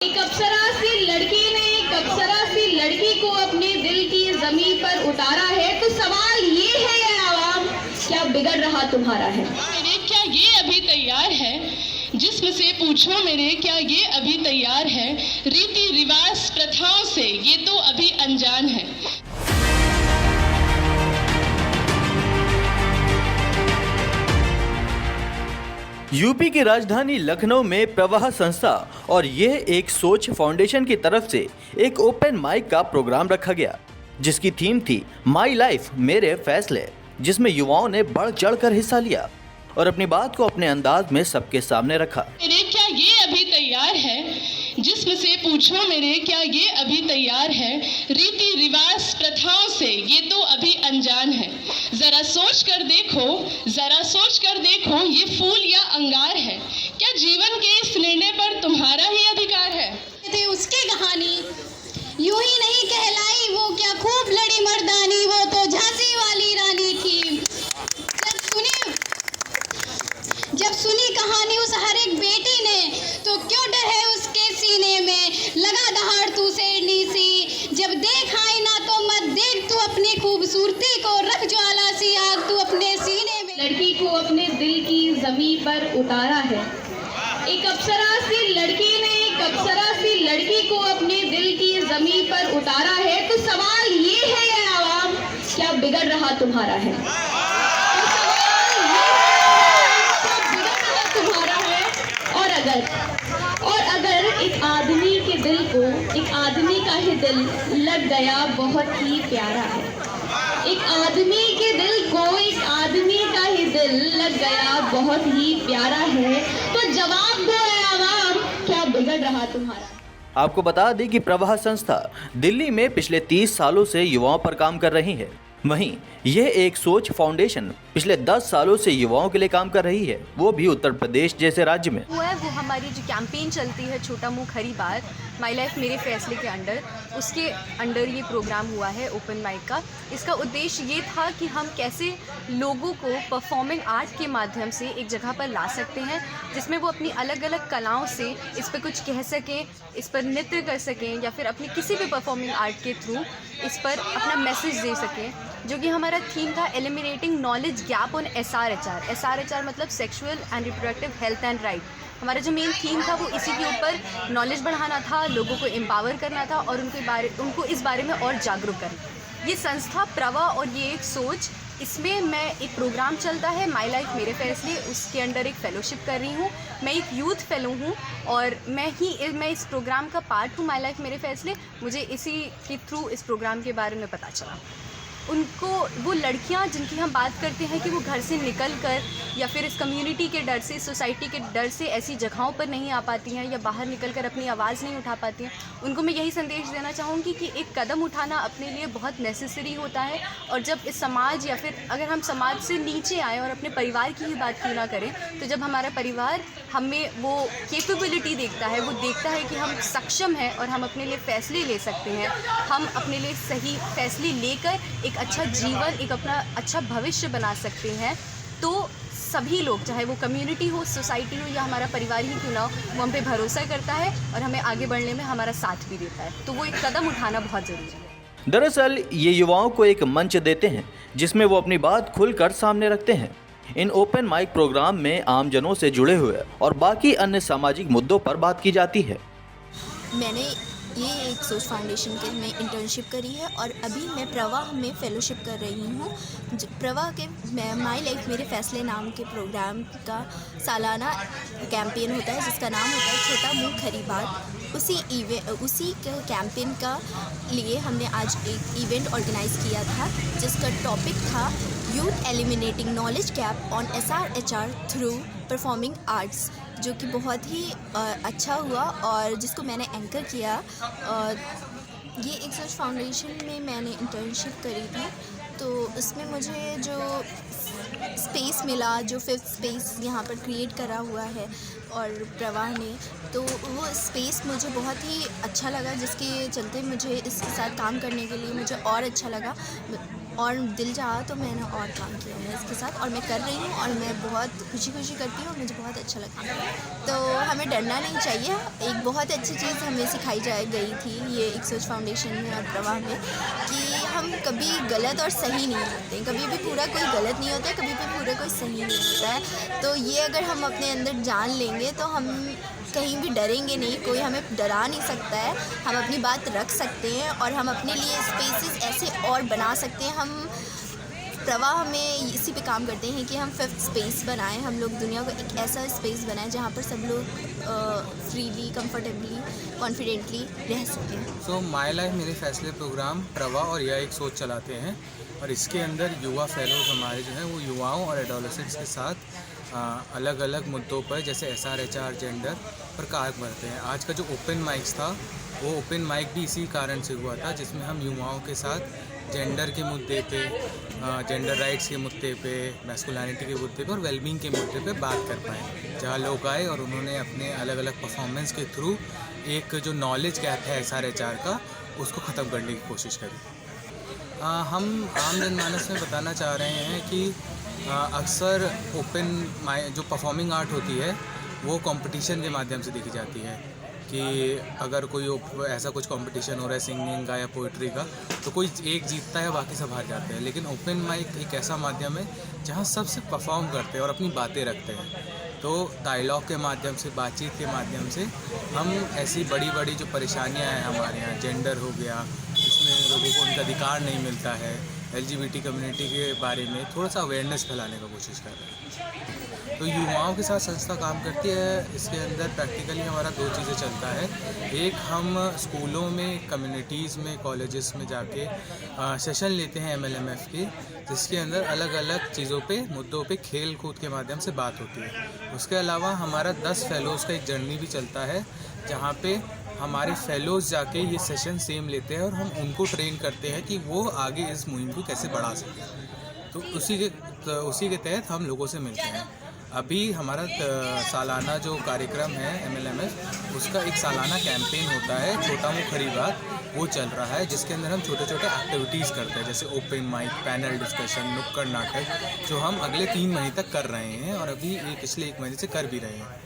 एक अप्सरा सी लड़की को अपने दिल की जमीन पर उतारा है। तो सवाल ये है आवाम, क्या बिगड़ रहा तुम्हारा है? मेरे क्या ये अभी तैयार है? जिस्म से पूछो मेरे क्या ये अभी तैयार है? रीति रिवाज प्रथाओं से ये तो अभी अनजान है। यूपी की राजधानी लखनऊ में प्रवाह संस्था और यह एक सोच फाउंडेशन की तरफ से एक ओपन माइक का प्रोग्राम रखा गया, जिसकी थीम थी माई लाइफ मेरे फैसले, जिसमें युवाओं ने बढ़ चढ़कर हिस्सा लिया और अपनी बात को अपने अंदाज में सबके सामने रखा। मेरे क्या ये अभी तैयार है? जिस्म से पूछो मेरे क्या ये अभी तैयार है? रीति रिवाज प्रथाओं से ये तो अभी अनजान है। जरा सोच कर देखो ये फूल या अंगार है? क्या जीवन के इस निर्णय पर तुम्हारा ही अधिकार है? उसकी कहानी यूं ही नहीं कहलाई, वो क्या खूब लड़ी मर्दानी, वो तो झांसी वाली रानी थी। जब सुनी कहानी उस हर एक बेटी ने, तो क्यों डर है उसके सीने में, लगा दहाड़ तू शेरनी सी। जब देख आईना तो मत देख तू अपनी खूबसूरती को, रख ज्वाला सी आग तू अपने सीने में। लड़की को अपने दिल की जमीन पर उतारा है। एक अप्सरा सी लड़की को अपने दिल की जमीन पर उतारा है। तो सवाल ये है आवाम, क्या बिगड़ रहा तुम्हारा है? और अगर एक आदमी के दिल को, एक आदमी का ही दिल लग गया बहुत ही प्यारा है। एक आदमी के दिल को, एक आदमी का ही दिल लग गया बहुत ही प्यारा है। तो जवाब दो आवाम, क्या बिगड़ रहा तुम्हारा? आपको बता दें कि प्रवाह संस्था दिल्ली में पिछले 30 सालों से युवाओं पर काम कर रही है। वहीं यह एक सोच फाउंडेशन पिछले 10 सालों से युवाओं के लिए काम कर रही है, वो भी उत्तर प्रदेश जैसे राज्य में। वो हमारी जो कैंपेन चलती है छोटा मुंह खरी बात, माई लाइफ मेरे फैसले के अंडर, उसके अंडर ये प्रोग्राम हुआ है ओपन माइक का। इसका उद्देश्य ये था कि हम कैसे लोगों को परफॉर्मिंग आर्ट के माध्यम से एक जगह पर ला सकते हैं, जिसमें वो अपनी अलग अलग कलाओं से इस पर कुछ कह सकें, इस पर नृत्य कर सकें, या फिर अपनी किसी भी परफॉर्मिंग आर्ट के थ्रू इस पर अपना मैसेज दे सकें। जो कि हमारा थीम था eliminating knowledge gap on SRHR मतलब sexual and reproductive health and right. हमारा जो मेन थीम था वो इसी के ऊपर नॉलेज बढ़ाना था, लोगों को एम्पावर करना था और उनको इस बारे में और जागरूक करना। ये संस्था प्रवाह और ये एक सोच, इसमें मैं एक प्रोग्राम चलता है माई लाइफ मेरे फैसले, उसके अंडर एक फेलोशिप कर रही हूँ। मैं एक यूथ फेलो हूँ और मैं इस प्रोग्राम का पार्ट हूँ माई लाइफ मेरे फैसले। मुझे इसी के थ्रू इस प्रोग्राम के बारे में पता चला। उनको, वो लड़कियां जिनकी हम बात करते हैं कि वो घर से निकल कर या फिर इस कम्युनिटी के डर से, सोसाइटी के डर से ऐसी जगहों पर नहीं आ पाती हैं या बाहर निकल कर अपनी आवाज़ नहीं उठा पाती हैं, उनको मैं यही संदेश देना चाहूँगी कि एक कदम उठाना अपने लिए बहुत नेसेसरी होता है। और जब इस समाज, या फिर अगर हम समाज से नीचे आए और अपने परिवार की ही बात क्यों ना करें, तो जब हमारा परिवार हमें वो कैपेबिलिटी देखता है, वो देखता है कि हम सक्षम हैं और हम अपने लिए फ़ैसले ले सकते हैं, हम अपने लिए सही फैसले लेकर एक अच्छा जीवन, एक अपना अच्छा भविष्य बना सकते हैं, तो सभी लोग, चाहे वो कम्युनिटी हो, सोसाइटी हो या हमारा परिवार ही क्यों ना हो, वो हम पे भरोसा करता है और हमें आगे बढ़ने में हमारा साथ भी देता है। तो वो एक कदम उठाना बहुत ज़रूरी है। दरअसल ये युवाओं को एक मंच देते हैं जिसमें वो अपनी बात खुलकर सामने रखते हैं। इन ओपन माइक प्रोग्राम में आमजनों से जुड़े हुए और बाकी अन्य सामाजिक मुद्दों पर बात की जाती है। मैंने ये एक सोच फाउंडेशन के में इंटर्नशिप करी है और अभी मैं प्रवाह में फेलोशिप कर रही हूँ। प्रवाह के माई लाइफ मेरे फैसले नाम के प्रोग्राम का सालाना कैंपेन होता है, जिसका नाम होता है छोटा मुंह खरी बात। उसी कैंपेन का लिए हमने आज एक इवेंट ऑर्गेनाइज़ किया था, जिसका टॉपिक था youth eliminating knowledge gap on SRHR through performing arts, जो कि बहुत ही अच्छा हुआ और जिसको मैंने एंकर किया। ये एक सोच फाउंडेशन में मैंने इंटर्नशिप करी थी, तो उसमें मुझे जो स्पेस मिला, जो 5th स्पेस यहाँ पर क्रिएट करा हुआ है और प्रवाह ने, तो वो स्पेस मुझे बहुत ही अच्छा लगा, जिसके चलते मुझे इसके साथ काम करने के लिए मुझे और अच्छा लगा। और दिल चाहा तो मैंने और काम किया है इसके साथ, और मैं कर रही हूँ और मैं बहुत खुशी करती हूँ और मुझे बहुत अच्छा लगता है। तो हमें डरना नहीं चाहिए। एक बहुत अच्छी चीज़ हमें सिखाई गई थी ये एक सोच फाउंडेशन में और प्रवाह में, कि हम कभी गलत और सही नहीं होते, कभी भी पूरा कोई गलत नहीं होता है, कभी भी पूरा कोई सही नहीं होता है। तो ये अगर हम अपने अंदर जान लेंगे तो हम कहीं भी डरेंगे नहीं, कोई हमें डरा नहीं सकता है। हम अपनी बात रख सकते हैं और हम अपने लिए स्पेसेस ऐसे और बना सकते हैं। हम प्रवाह में इसी पे काम करते हैं कि हम 5th स्पेस बनाएं, हम लोग दुनिया को एक ऐसा स्पेस बनाएं जहाँ पर सब लोग फ्रीली, कंफर्टेबली, कॉन्फिडेंटली रह सकें। सो माई लाइफ मेरे फैसले प्रोग्राम प्रवाह और यह एक सोच चलाते हैं, और इसके अंदर युवा फेलोज हमारे जो हैं वो युवाओं और एडोलेसेंट्स के साथ अलग अलग मुद्दों पर जैसे SR, HR, जेंडर पर कार्य करते हैं। आज का जो ओपन माइक्स था वो ओपन माइक भी इसी कारण से हुआ था, जिसमें हम युवाओं के साथ जेंडर के मुद्दे पे, जेंडर राइट्स के मुद्दे पे, मैस्कुलिनिटी के मुद्दे पे और वेलबींग के मुद्दे पे बात कर पाए, जहाँ लोग आए और उन्होंने अपने अलग अलग परफॉर्मेंस के थ्रू एक जो नॉलेज गैप है SR, HR का, उसको ख़त्म करने की कोशिश करी। हम आम जनमानस में बताना चाह रहे हैं कि अक्सर ओपन माइक जो परफॉर्मिंग आर्ट होती है वो कंपटीशन के माध्यम से देखी जाती है, कि अगर कोई ऐसा कुछ कंपटीशन हो रहा है सिंगिंग का या पोइट्री का, तो कोई एक जीतता है, बाकी सब हार जाते हैं। लेकिन ओपन माइक एक ऐसा माध्यम है जहाँ सब सिर्फ परफॉर्म करते हैं और अपनी बातें रखते हैं। तो डायलॉग के माध्यम से, बातचीत के माध्यम से हम ऐसी बड़ी बड़ी जो परेशानियाँ हैं हमारे यहाँ, जेंडर हो गया, जिसमें लोगों को उनका अधिकार नहीं मिलता है, LGBT कम्युनिटी के बारे में थोड़ा सा अवेयरनेस फैलाने की कोशिश कर रहे हैं। तो युवाओं के साथ संस्था काम करती है। इसके अंदर प्रैक्टिकली हमारा 2 चीज़ें चलता है। एक, हम स्कूलों में, कम्युनिटीज़ में, कॉलेजेस में जाके सेशन लेते हैं MLMF के, जिसके अंदर अलग अलग चीज़ों पे, मुद्दों पे खेल कूद के माध्यम से बात होती है। उसके अलावा हमारा 10 फेलोज़ का एक जर्नी भी चलता है, जहाँ पे हमारे फेलोज़ जाके ये सेशन सेम लेते हैं और हम उनको ट्रेन करते हैं कि वो आगे इस मुहिम को कैसे बढ़ा सकें। तो उसी के तहत हम लोगों से मिलते हैं। अभी हमारा सालाना जो कार्यक्रम है MLMF, उसका एक सालाना कैंपेन होता है, छोटा मुँह खरी बात, वो चल रहा है, जिसके अंदर हम छोटे छोटे एक्टिविटीज़ करते हैं, जैसे ओपन माइक, पैनल डिस्कशन, नुक्कड़ नाटक, जो हम अगले 3 महीने तक कर रहे हैं और अभी पिछले 1 महीने से कर भी रहे हैं।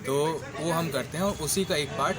तो वो हम करते हैं और उसी का एक पार्ट